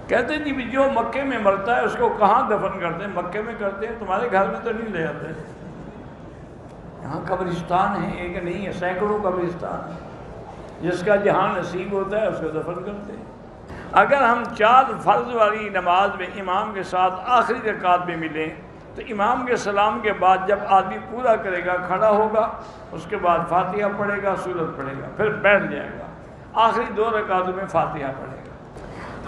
کہتے ہیں جی جو مکے میں مرتا ہے اس کو کہاں دفن کرتے ہیں؟ مکے میں کرتے ہیں، تمہارے گھر میں تو نہیں لے آتے۔ یہاں قبرستان ہے، ایک نہیں ہے، سینکڑوں قبرستان ہے، جس کا جہاں نصیب ہوتا ہے اس کو دفن کرتے ہیں۔ اگر ہم 4 فرض والی نماز میں امام کے ساتھ آخری رکعت میں ملیں تو امام کے سلام کے بعد جب آدمی پورا کرے گا، کھڑا ہوگا، اس کے بعد فاتحہ پڑھے گا، سورت پڑھے گا، پھر بیٹھ جائے گا، آخری 2 رکعتوں میں فاتحہ پڑھے گا۔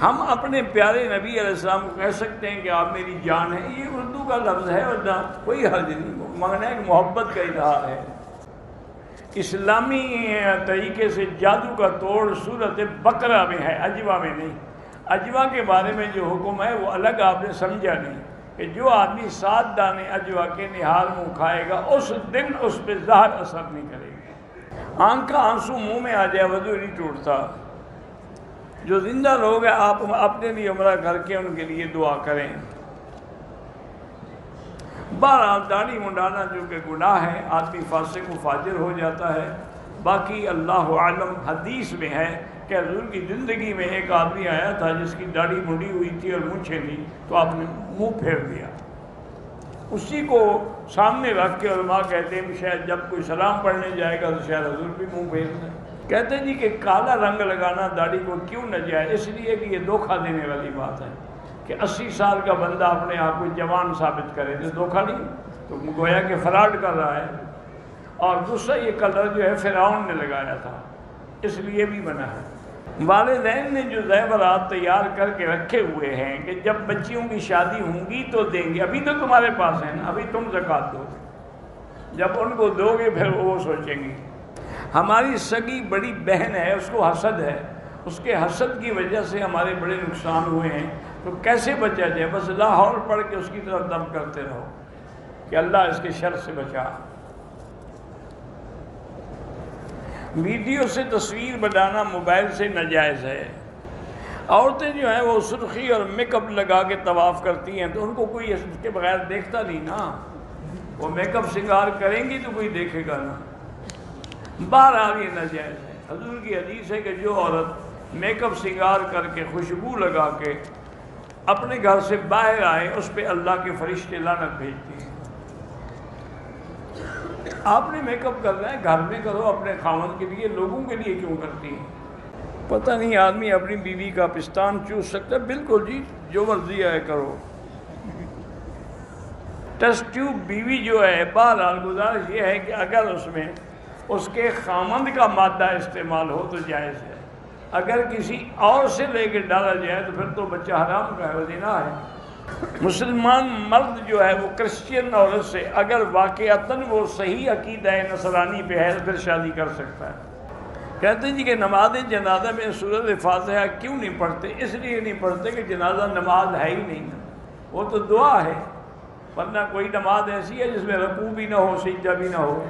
ہم اپنے پیارے نبی علیہ السلام کو کہہ سکتے ہیں کہ آپ میری جان ہے، یہ اردو کا لفظ ہے، ورنہ کوئی حرج نہیں، ماننا ہے کہ محبت کا اظہار ہے۔ اسلامی طریقے سے جادو کا توڑ صورت بقرہ میں ہے، اجوا میں نہیں۔ اجوا کے بارے میں جو حکم ہے وہ الگ آپ نے سمجھا نہیں، کہ جو آدمی 7 دانے اجوا کے نہال منہ کھائے گا اس دن اس پہ زہر اثر نہیں کرے گی۔ آنکھ کا آنسو منہ میں آ جائے وضو نہیں ٹوٹتا۔ جو زندہ لوگ ہیں آپ اپنے لیے عمرہ کر کے ان کے لیے دعا کریں۔ بہرحال داڑھی منڈانا جو کہ گناہ ہے، آدمی فاسق و فاجر ہو جاتا ہے۔ باقی اللہ عالم، حدیث میں ہے کہ حضور کی زندگی میں ایک آدمی آیا تھا جس کی داڑھی منڈی ہوئی تھی اور مونچھیں تھی، تو آپ نے منہ پھیر دیا۔ اسی کو سامنے رکھ کے علماء کہتے ہیں شاید جب کوئی سلام پڑھنے جائے گا تو شاید حضور بھی منہ پھیر دیں۔ کہتے ہیں جی کہ کالا رنگ لگانا داڑھی کو کیوں نہ جائے؟ اس لیے کہ یہ دھوکہ دینے والی بات ہے کہ 80 سال کا بندہ اپنے آپ کو جوان ثابت کرے تو دھوکہ نہیں، تو گویا کہ فراڈ کر رہا ہے۔ اور دوسرا یہ کلر جو ہے فرعون نے لگایا تھا، اس لیے بھی منع ہے۔ والدین نے جو زیورات تیار کر کے رکھے ہوئے ہیں کہ جب بچیوں کی شادی ہوں گی تو دیں گے، ابھی تو تمہارے پاس ہیں نا، ابھی تم زکوٰۃ دو، جب ان کو دو گے پھر وہ سوچیں گی۔ ہماری سگی بڑی بہن ہے، اس کو حسد ہے، اس کے حسد کی وجہ سے ہمارے بڑے نقصان ہوئے ہیں، تو کیسے بچا جائے؟ بس لا حول پڑھ کے اس کی طرف دم کرتے رہو کہ اللہ اس کے شر سے بچا۔ ویڈیو سے تصویر بنانا موبائل سے ناجائز ہے۔ عورتیں جو ہیں وہ سرخی اور میک اپ لگا کے طواف کرتی ہیں تو ان کو کوئی اس کے بغیر دیکھتا نہیں نا، وہ میک اپ سنگار کریں گی تو کوئی دیکھے گا نا۔ بہرحال یہ ناجائز ہے۔ حضور کی حدیث ہے کہ جو عورت میک اپ سنگار کر کے خوشبو لگا کے اپنے گھر سے باہر آئے اس پہ اللہ کے فرشتے لعنت بھیجتے ہیں۔ آپ نے میک اپ کرنا ہے گھر میں کرو، اپنے خاوند کے لیے، لوگوں کے لیے کیوں کرتی ہیں؟ پتہ نہیں آدمی اپنی بیوی کا پستان چوس سکتا ہے؟ بالکل جی، جو مرضی ہے کرو۔ ٹیسٹ ٹیوب بیوی جو ہے، بہرحال گزارش یہ ہے کہ اگر اس میں اس کے خامند کا مادہ استعمال ہو تو جائز ہے، اگر کسی اور سے لے کے ڈالا جائے تو پھر تو بچہ حرام کا ہے، وہ زنا ہے۔ مسلمان مرد جو ہے وہ کرسچین عورت سے اگر واقعتاً وہ صحیح عقیدہ نصرانی پہ ہے تو پھر شادی کر سکتا ہے۔ کہتے ہیں جی کہ نماز جنازہ میں سورۃ فاتحہ کیوں نہیں پڑھتے؟ اس لیے نہیں پڑھتے کہ جنازہ نماز ہے ہی نہیں، وہ تو دعا ہے، ورنہ کوئی نماز ایسی ہے جس میں رکوع بھی نہ ہو، سجدہ بھی نہ ہو۔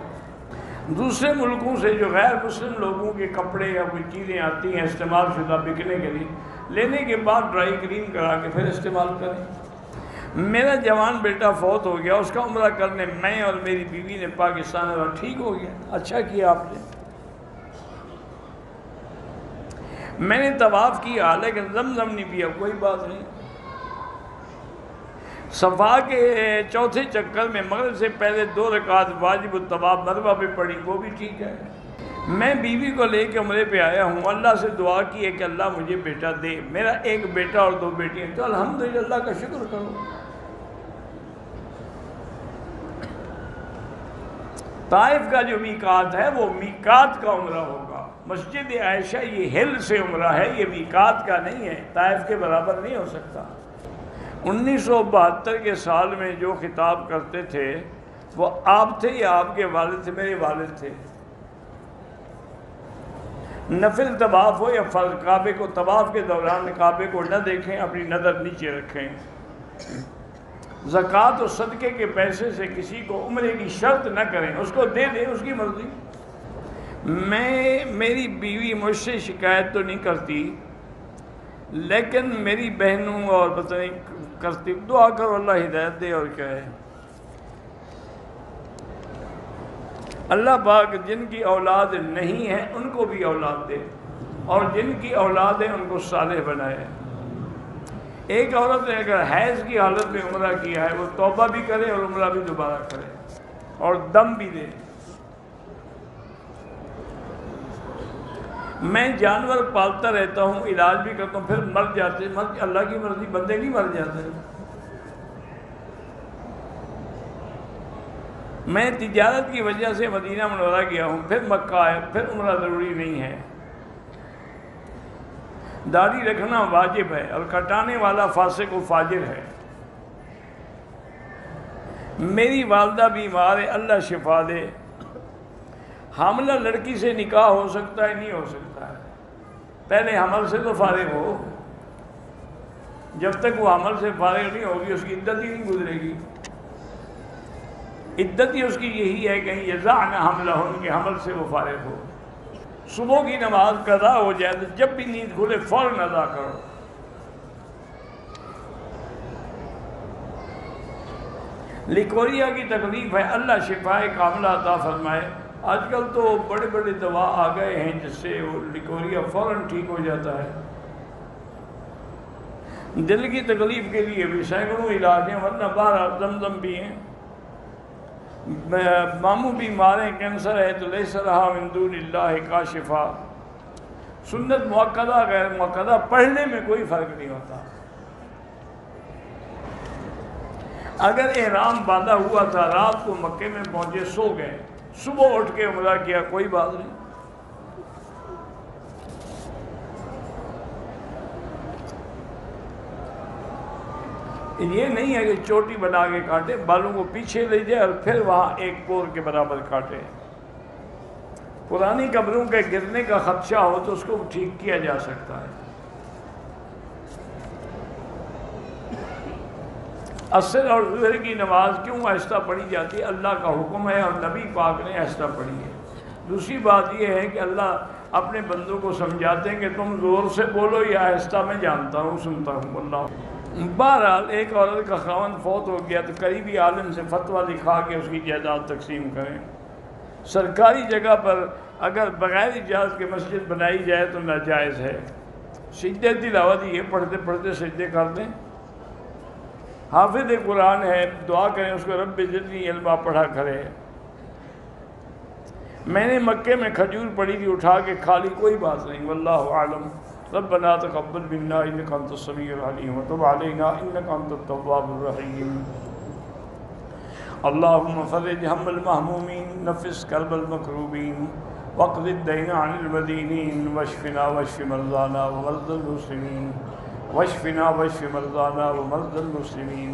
دوسرے ملکوں سے جو غیر مسلم لوگوں کے کپڑے یا کوئی چیزیں آتی ہیں استعمال شدہ بکنے کے لیے، لینے کے بعد ڈرائی کلین کرا کے پھر استعمال کریں۔ میرا جوان بیٹا فوت ہو گیا، اس کا عمرہ کرنے میں اور میری بیوی نے پاکستان اور ٹھیک ہو گیا، اچھا کیا آپ نے۔ میں نے طواف کیا لیکن زمزم نہیں پیا، کوئی بات نہیں۔ صفا کے چوتھے چکر میں مغرب سے پہلے 2 رکعت واجب الطواف مروہ پہ پڑھی، وہ بھی ٹھیک ہے۔ میں بیوی کو لے کے عمرے پہ آیا ہوں، اللہ سے دعا کی ہے کہ اللہ مجھے بیٹا دے، میرا 1 بیٹا اور 2 بیٹیاں، تو الحمدللہ اللہ کا شکر کرو۔ طائف کا جو میقات ہے وہ میقات کا عمرہ ہوگا، مسجد عائشہ یہ ہل سے عمرہ ہے، یہ میقات کا نہیں ہے، طائف کے برابر نہیں ہو سکتا۔ 1972 کے سال میں جو خطاب کرتے تھے وہ آپ تھے یا آپ کے والد تھے؟ میرے والد تھے۔ نفل طواف ہو یا فرض، کعبے کو طواف کے دوران کعبے کو نہ دیکھیں، اپنی نظر نیچے رکھیں۔ زکوٰۃ و صدقے کے پیسے سے کسی کو عمرے کی شرط نہ کریں، اس کو دے دیں، اس کی مرضی۔ میری بیوی مجھ سے شکایت تو نہیں کرتی، لیکن میری بہنوں اور پتہ نہیں کرتی، دعا کرو اللہ ہدایت دے، اور کیا ہے۔ اللہ پاک جن کی اولاد نہیں ہے ان کو بھی اولاد دے، اور جن کی اولاد ہے ان کو صالح بنائے۔ ایک عورت نے اگر حیض کی حالت میں عمرہ کیا ہے وہ توبہ بھی کرے اور عمرہ بھی دوبارہ کرے اور دم بھی دے۔ میں جانور پالتا رہتا ہوں، علاج بھی کرتا ہوں، پھر مر جاتے، اللہ کی مرضی، بندے نہیں مر جاتے۔ میں تجارت کی وجہ سے مدینہ منورہ گیا ہوں، پھر مکہ آیا، پھر عمرہ ضروری نہیں ہے۔ داڑھی رکھنا واجب ہے اور کٹانے والا فاسق و فاجر ہے۔ میری والدہ بیمار ہے، اللہ شفا دے۔ حاملہ لڑکی سے نکاح ہو سکتا ہے؟ نہیں ہو سکتا ہے، پہلے حمل سے تو فارغ ہو۔ جب تک وہ حمل سے فارغ نہیں ہوگی اس کی عدت ہی نہیں گزرے گی۔ عدت ہی اس کی یہی ہے کہ یضعن حملہن، کہ حمل سے وہ فارغ ہو۔ صبح کی نماز قضا ہو جائے تو جب بھی نیند کھلے فوراً ادا کرو۔ لیکوریا کی تکلیف ہے، اللہ شفائے کاملہ عطا فرمائے۔ آج کل تو بڑے بڑے دوا آ گئے ہیں جس سے وہ لیکوریا فوراً ٹھیک ہو جاتا ہے۔ دل کی تکلیف کے لیے بھی سینکڑوں علاج ہیں، ورنہ باہر زمزم بھی ہیں۔ ماموں بیمار ہیں، کینسر ہے تو لیس لہا من دون اللہ کاشفا۔ سنت مؤکدہ غیر مؤکدہ پڑھنے میں کوئی فرق نہیں ہوتا۔ اگر احرام باندھا ہوا تھا، رات کو مکے میں پہنچے، سو گئے، صبح اٹھ کے عمرہ کیا، کوئی بات نہیں۔ یہ نہیں ہے کہ چوٹی بنا کے کاٹے، بالوں کو پیچھے لے جائے اور پھر وہاں ایک پور کے برابر کاٹے۔ پرانی قبروں کے گرنے کا خدشہ ہو تو اس کو ٹھیک کیا جا سکتا ہے۔ عصر اور ظہر کی نماز کیوں آہستہ پڑھی جاتی ہے؟ اللہ کا حکم ہے اور نبی پاک نے آہستہ پڑھی ہے۔ دوسری بات یہ ہے کہ اللہ اپنے بندوں کو سمجھاتے ہیں کہ تم زور سے بولو یا آہستہ، میں جانتا ہوں، سنتا ہوں۔ اللہ بہرحال ایک عورت کا خاوند فوت ہو گیا تو قریبی عالم سے فتویٰ لکھا کے اس کی جائیداد تقسیم کریں۔ سرکاری جگہ پر اگر بغیر اجازت کے مسجد بنائی جائے تو ناجائز ہے۔ سجدے تلاوت یہ پڑھتے پڑھتے سجدے کر دیں۔ حافظ قرآن ہے، دعا کریں اس کو، رب زدنی علما پڑھا کرے۔ میں نے مکے میں کھجور پڑی تھی، اٹھا کے کھا لی، کوئی بات نہیں، واللہ اعلم۔ ربنا تقبل منا انک انت السمیع العلیم وتب علینا انک انت التواب الرحیم۔ اللہم فرج ہم المہمومین، نفس کرب المکروبین، واقض الدین عن المدینین، واشفنا واشف مرضانا ومرضى المسلمین، واشفنا واشف مرضانا ومرضى المسلمین،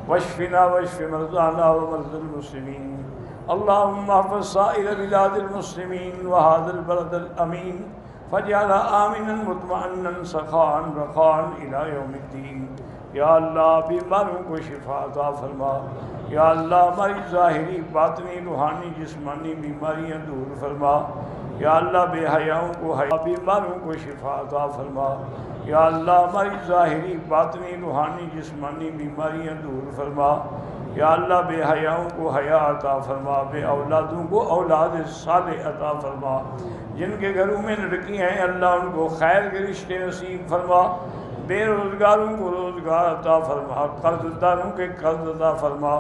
واشفنا واشف مرضانا ومرضى المسلمین۔ اللہم احفظ سائر بلاد المسلمین وهذا البلد الامین، فاجعلها آمنا مطمئنا سخاء رخاء الى یوم الدین۔ یا اللہ بیماروں کو شفا عطا فرما، یا اللہ ہماری ظاہری باطنی روحانی جسمانی بیماریاں دور فرما، یا اللہ بے حیاؤں کو حیا، بیماروں کو شفا عطا فرما، یا اللہ ہماری ظاہری باطنی روحانی جسمانی بیماریاں دور فرما، یا اللہ بے حیاؤں کو حیا عطا فرما، بے اولادوں کو اولاد صالح عطا فرما، جن کے گھروں میں لڑکی ہیں اللہ ان کو خیر کے رشتے نصیب فرما، بے روزگاروں کو روزگار عطا فرما، قرض داروں کے قرض عطا فرما۔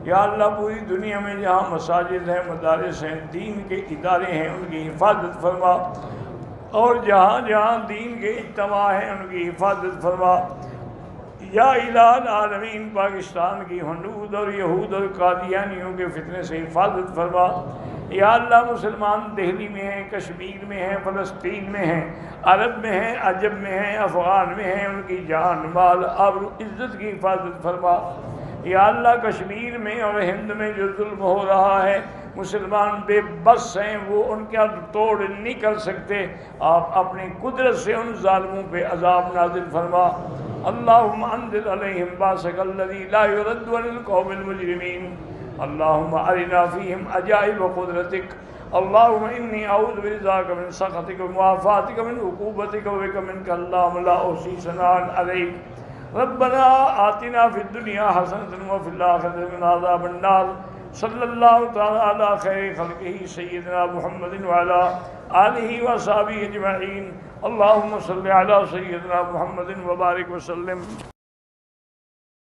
یا اللہ پوری دنیا میں جہاں مساجد ہیں، مدارس ہیں، دین کے ادارے ہیں، ان کی حفاظت فرما، اور جہاں جہاں دین کے اجتماع ہیں ان کی حفاظت فرما۔ یا الہ العالمین پاکستان کی ہنود اور یہود اور قادیانیوں کے فتنے سے حفاظت فرما۔ یا اللہ مسلمان دہلی میں ہیں، کشمیر میں ہیں، فلسطین میں ہیں، عرب میں ہیں، عجب میں ہیں، افغان میں ہیں، ان کی جان مال آبرو عزت کی حفاظت فرما۔ یا اللہ کشمیر میں اور ہند میں جو ظلم ہو رہا ہے، مسلمان بے بس ہیں، وہ ان کا توڑ نہیں کر سکتے، آپ اپنی قدرت سے ان ظالموں پہ عذاب نازل فرما۔ اللہم انزل علیہم باسک الذی لا یرد عن القوم المجرمین، اللہم ارنا فیہم عجائب قدرتک، اللہم انی اعوذ برضاک من سخطک ومعافاتک من عقوبتک وبک منک اللہم لا احصی ثناء علیک، ربنا آتنا فی الدنیا حسنۃ وفی الآخرۃ عذاب النار۔ صلی اللہ تعالی علی خیر خلقہ سیدنا محمد وعلی آلہ وصحبہ اجمعین۔ اللہم صلی علی سیدنا محمد وبارک وسلم۔